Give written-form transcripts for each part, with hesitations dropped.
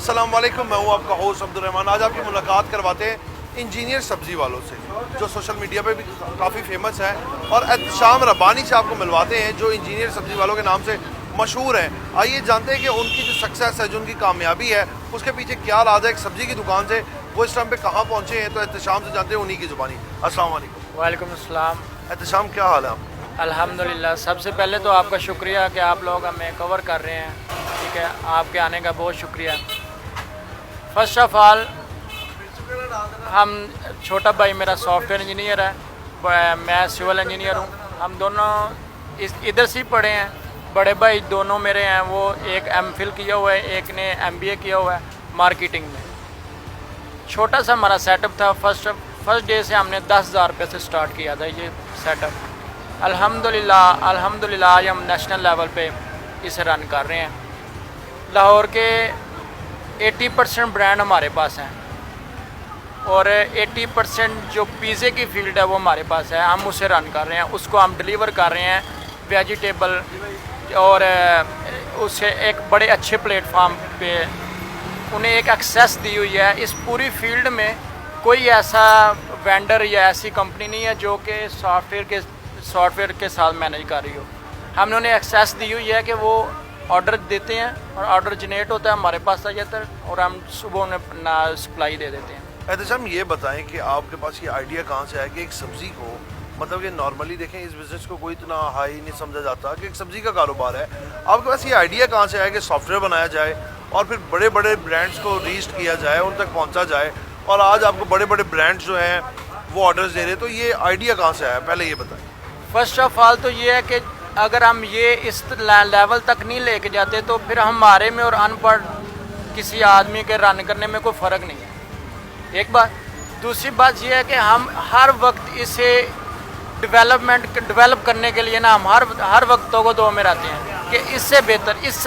अस्सलाम वालेकुम, मैं हूँ आपका होस्ट अब्दुल रहमान। आज आपकी मुलाकात करवाते हैं इंजीनियर सब्ज़ी वालों से जो सोशल मीडिया पे भी काफ़ी फेमस है, और एहतशाम रब्बानी से आपको मिलवाते हैं जो इंजीनियर सब्ज़ी वालों के नाम से मशहूर हैं। आइए जानते हैं कि उनकी जो सक्सेस है, जो उनकी कामयाबी है, उसके पीछे क्या राज है। एक सब्ज़ी की दुकान से वो इस टाइम पे कहाँ पहुँचे हैं, तो एहतशाम से जानते हैं उन्हीं की ज़ुबानी। अस्सलाम वालेकुम। वालेकुम अस्सलाम। एहतशाम, क्या हाल है आपका? अल्हम्दुलिल्लाह। सबसे पहले तो आपका शुक्रिया कि आप लोग हमें कवर कर रहे हैं, ठीक है। आपके आने का बहुत शुक्रिया। फर्स्ट ऑफ ऑल, हम छोटा भाई मेरा सॉफ्टवेयर इंजीनियर है, मैं सिविल इंजीनियर हूँ। हम दोनों इधर से ही पढ़े हैं। बड़े भाई दोनों मेरे हैं, वो एक एमफिल किया हुआ है, एक ने एमबीए किया हुआ है मार्केटिंग में। छोटा सा हमारा सेटअप था। फर्स्ट डे से हमने 10,000 रुपये से स्टार्ट किया था ये सेटअप। अल्हम्दुलिल्लाह आज हम नेशनल लेवल पे इसे रन कर रहे हैं। लाहौर के 80% ब्रांड हमारे पास हैं और 80% जो पिज़्ज़े की फील्ड है वो हमारे पास है। हम उसे रन कर रहे हैं, उसको हम डिलीवर कर रहे हैं वेजिटेबल, और उसे एक बड़े अच्छे प्लेटफार्म पे उन्हें एक एक्सेस दी हुई है। इस पूरी फील्ड में कोई ऐसा वेंडर या ऐसी कंपनी नहीं है जो कि सॉफ्टवेयर के साथ मैनेज कर रही हो। हमने उन्हें एक्सेस दी हुई है कि वो ऑर्डर देते हैं और ऑर्डर जनरेट होता है, हमारे पास आ जाता है और हम सुबह उन्हें सप्लाई दे देते हैं। एहतशाम, ये बताएं कि आपके पास ये आइडिया कहाँ से आया कि एक सब्ज़ी को, मतलब कि नॉर्मली देखें इस बिज़नेस को कोई इतना हाई नहीं समझा जाता कि एक सब्ज़ी का कारोबार है। आपके पास ये आइडिया कहाँ से आया कि सॉफ्टवेयर बनाया जाए और फिर बड़े बड़े ब्रांड्स को रीच किया जाए, उन तक पहुँचा जाए, और आज आपको बड़े बड़े ब्रांड्स जो हैं वो ऑर्डर्स दे रहे हैं? तो ये आइडिया कहाँ से आया, पहले ये बताएं। फर्स्ट ऑफ ऑल तो ये है कि अगर हम ये इस लेवल तक नहीं लेके जाते तो फिर हमारे में और अनपढ़ किसी आदमी के रन करने में कोई फ़र्क नहीं है, एक बात। दूसरी बात ये है कि हम हर वक्त इसे डेवलप करने के लिए ना, हम हर वक्त दो में रहते हैं कि इससे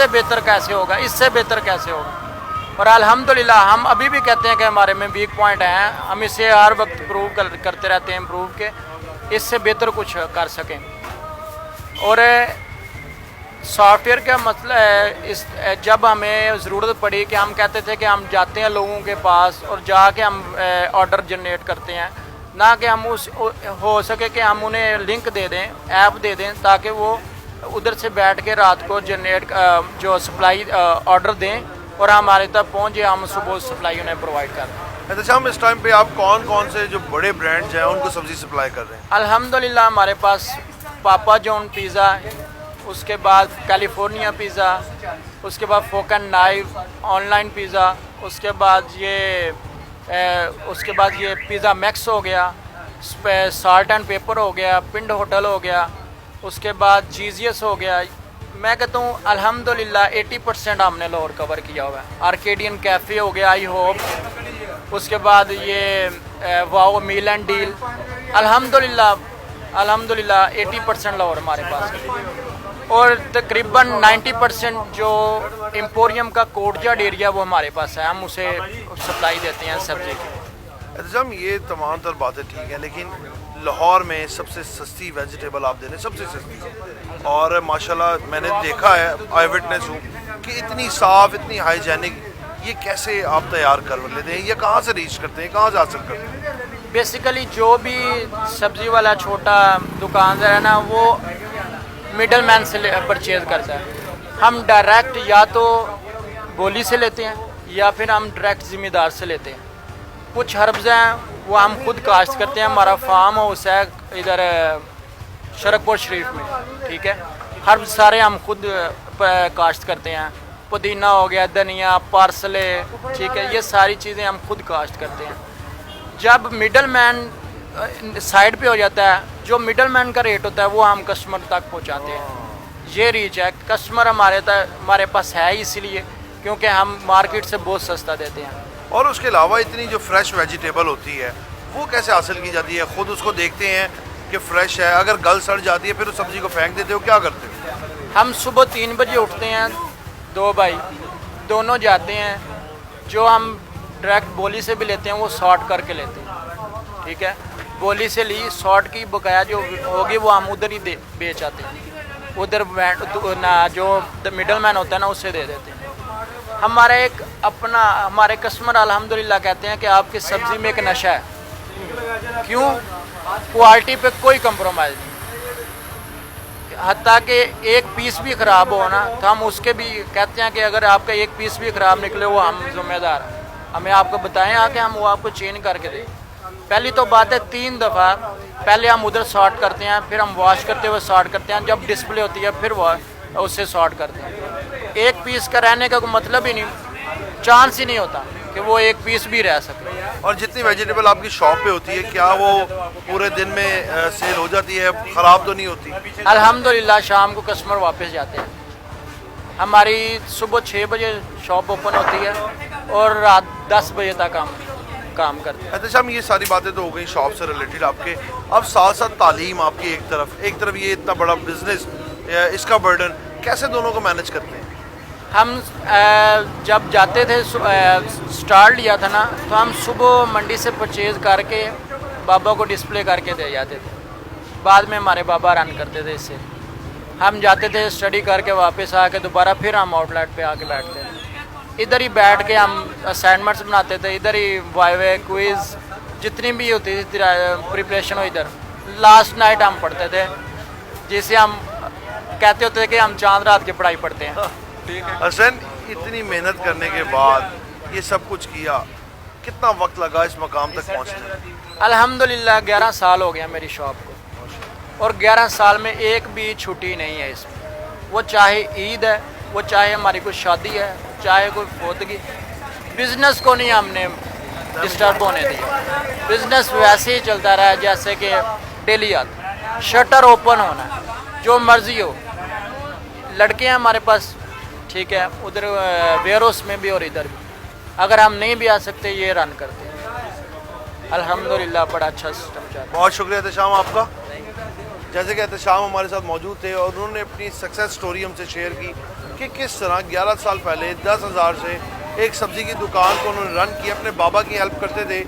बेहतर कैसे होगा, इससे बेहतर कैसे होगा। और अल्हम्दुलिल्लाह हम अभी भी कहते हैं कि हमारे में वीक पॉइंट हैं, हम इसे हर वक्त प्रूव करते रहते हैं, इम्प्रूव के इससे बेहतर कुछ कर सकें। और सॉफ्टवेयर का मसला है, जब हमें ज़रूरत पड़ी कि हम कहते थे कि हम जाते हैं लोगों के पास और जाके हम ऑर्डर जनरेट करते हैं, ना कि हम हो सके कि हम उन्हें लिंक दे दें, ऐप दे दें, ताकि वो उधर से बैठ के रात को जो सप्लाई ऑर्डर दें और हमारे तक पहुँचे, हम सुबह सप्लाई उन्हें प्रोवाइड कर दें। एहतशाम, इस टाइम पे आप कौन कौन से जो बड़े ब्रांड्स हैं उनको सब्ज़ी सप्लाई कर रहे हैं? अल्हम्दुलिल्लाह हमारे पास पापा जॉन पिज़्ज़ा, उसके बाद कैलिफोर्निया पिज़्ज़ा, उसके बाद फोकन नाइफ ऑनलाइन पिज़्ज़ा, उसके बाद ये पिज़्ज़ा मैक्स हो गया, साल्ट एंड पेपर हो गया, पिंड होटल हो गया, उसके बाद जीजियस हो गया। मैं कहता हूँ अल्हम्दुलिल्लाह 80% हमने लाहौर कवर किया हुआ है। आर्केडियन कैफ़े हो गया, आई होप, उसके बाद ये वाओ मील एंड डील। अल्हम्दुलिल्लाह 80% लाहौर हमारे पास है, और तकरीबन 90% जो एम्पोरियम का कोटजार्ड एरिया वो हमारे पास है, हम उसे सप्लाई देते हैं सब्जी की। एहतशाम, ये तमाम तर बातें ठीक हैं, लेकिन लाहौर में सबसे सस्ती वेजिटेबल आप दे रहे हैं, सबसे सस्ती, और माशाल्लाह मैंने देखा है, आई विटनेस हूँ कि इतनी साफ़, इतनी हाइजेनिक, ये कैसे आप तैयार कर लेते हैं? ये कहाँ से रीच करते हैं, कहाँ से हासिल करते हैं? बेसिकली जो भी सब्ज़ी वाला छोटा दुकानदार है ना, वो मिडल मैन से परचेज़ करता है। हम डायरेक्ट या तो बोली से लेते हैं या फिर हम डायरेक्ट ज़िम्मेदार से लेते हैं। कुछ हर्ब्स हैं वो हम खुद काश्त करते हैं, हमारा फार्म हाउस है इधर शरकपुर शरीफ में, ठीक है। हर्ब्स सारे हम खुद काश्त करते हैं। पुदीना हो गया, धनिया, पार्सले, ठीक है, ये सारी चीज़ें हम खुद काश्त करते हैं। जब मिडल मैन साइड पे हो जाता है, जो मिडल मैन का रेट होता है वो हम कस्टमर तक पहुंचाते हैं। ये रीच है, कस्टमर हमारे पास है इसलिए क्योंकि हम मार्केट से बहुत सस्ता देते हैं। और उसके अलावा इतनी जो फ्रेश वेजिटेबल होती है वो कैसे हासिल की जाती है? खुद उसको देखते हैं कि फ्रेश है, अगर गल सड़ जाती है फिर उस सब्ज़ी को फेंक देते हो, क्या करते हो? हम सुबह 3 बजे उठते हैं, 2 भाई दोनों जाते हैं, जो हम डायरेक्ट बोली से भी लेते हैं वो सॉर्ट करके लेते हैं, ठीक है। बोली से ली, सॉर्ट की बकाया जो होगी वो हम उधर ही बेच आते हैं, उधर जो मिडल मैन होता है ना उससे दे देते हैं। हमारे कस्टमर अल्हम्दुलिल्लाह कहते हैं कि आपकी सब्ज़ी में एक नशा है। क्यों? क्वालिटी पे कोई कंप्रोमाइज़ नहीं, हत्ता कि एक पीस भी ख़राब हो ना तो हम उसके भी कहते हैं कि अगर आपका एक पीस भी ख़राब निकले वो हम जिम्मेदार हैं, हमें आपको बताएं आके हम वो आपको चेंज करके दें। पहली तो बात है 3 दफ़ा पहले हम उधर सॉर्ट करते हैं, फिर हम वॉश करते हुए सॉर्ट करते हैं, जब डिस्प्ले होती है फिर वो उससे सॉर्ट करते हैं। एक पीस का रहने का कोई मतलब ही नहीं, चांस ही नहीं होता कि वो एक पीस भी रह सके। और जितनी वेजिटेबल आपकी शॉप पे होती है क्या वो पूरे दिन में सेल हो जाती है, ख़राब तो नहीं होती? अल्हम्दुलिल्लाह शाम को कस्टमर वापस जाते हैं। हमारी सुबह 6 बजे शॉप ओपन होती है और रात 10 बजे तक हम काम करते हैं। एहतशाम, ये सारी बातें तो हो गई शॉप से रिलेटेड आपके, अब साथ साथ तालीम आपकी एक तरफ ये इतना बड़ा बिजनेस, इसका बर्डन कैसे दोनों को मैनेज करते हैं? हम जब जाते थे स्टार्ट लिया था ना तो हम सुबह मंडी से परचेज़ करके बाबा को डिस्प्ले करके दे जाते थे, बाद में हमारे बाबा रन करते थे इससे। हम जाते थे स्टडी करके वापस आके दोबारा फिर हम आउटलेट पे आके बैठते थे, इधर ही बैठ के हम असाइनमेंट्स बनाते थे, इधर ही वाइवे क्विज़ जितनी भी होती थी प्रिपरेशन हो इधर। लास्ट नाइट हम पढ़ते थे, जिसे हम कहते होते थे कि हम चांद रात की पढ़ाई पढ़ते हैं। हसन, इतनी मेहनत करने के बाद ये सब कुछ किया, कितना वक्त लगा इस मकाम तक पहुंचने में? अल्हम्दुलिल्लाह 11 साल हो गया मेरी शॉप को, और 11 साल में एक भी छुट्टी नहीं है इसमें। वो चाहे ईद है, वो चाहे हमारी कोई शादी है, चाहे कोई फोतगी, बिज़नेस को नहीं हमने डिस्टर्ब होने दिया। बिज़नेस वैसे ही चलता रहा जैसे कि डेली आता, शटर ओपन होना, जो मर्ज़ी हो। लड़के हैं हमारे पास, ठीक है, उधर वेयर हाउस में भी और इधर भी, अगर हम नहीं भी आ सकते ये रन करते हैं। अल्हम्दुलिल्लाह बड़ा अच्छा सिस्टम चल रहा है। बहुत शुक्रिया एहतशाम आपका। जैसे कि एहतशाम हमारे साथ मौजूद थे और उन्होंने अपनी सक्सेस स्टोरी हमसे शेयर की कि किस तरह 11 साल पहले 10,000 से एक सब्ज़ी की दुकान को उन्होंने रन किया, अपने बाबा की हेल्प करते थे।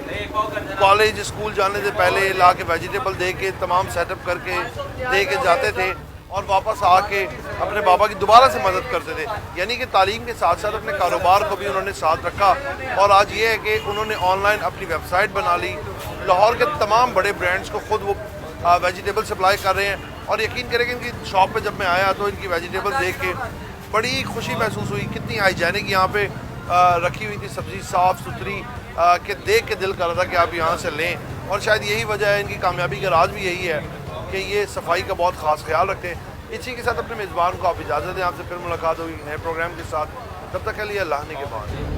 कॉलेज स्कूल जाने से पहले ला के वेजिटेबल दे के तमाम सेटअप करके दे के जाते थे और वापस आके अपने बाबा की दोबारा से मदद करते थे। यानी कि तालीम के साथ साथ अपने कारोबार को भी उन्होंने साथ रखा और आज ये है कि उन्होंने ऑनलाइन अपनी वेबसाइट बना ली। लाहौर के तमाम बड़े ब्रांड्स को ख़ुद वो वेजिटेबल सप्लाई कर रहे हैं और यकीन करें कि इनकी शॉप पे जब मैं आया तो इनकी वेजिटेबल देख के बड़ी खुशी महसूस हुई। कितनी हाइजेनिक यहाँ पे रखी हुई थी सब्ज़ी, साफ़ सुथरी, कि देख के दिल कर रहा था कि आप यहाँ से लें। और शायद यही वजह है, इनकी कामयाबी का राज भी यही है कि ये सफाई का बहुत ख़ास ख्याल रखते हैं। इसी के साथ अपने मेज़बान को आप इजाज़त दें, आपसे फिर मुलाकात होगी नए प्रोग्राम के साथ। तब तक के लिए अल्लाह ने के बाद।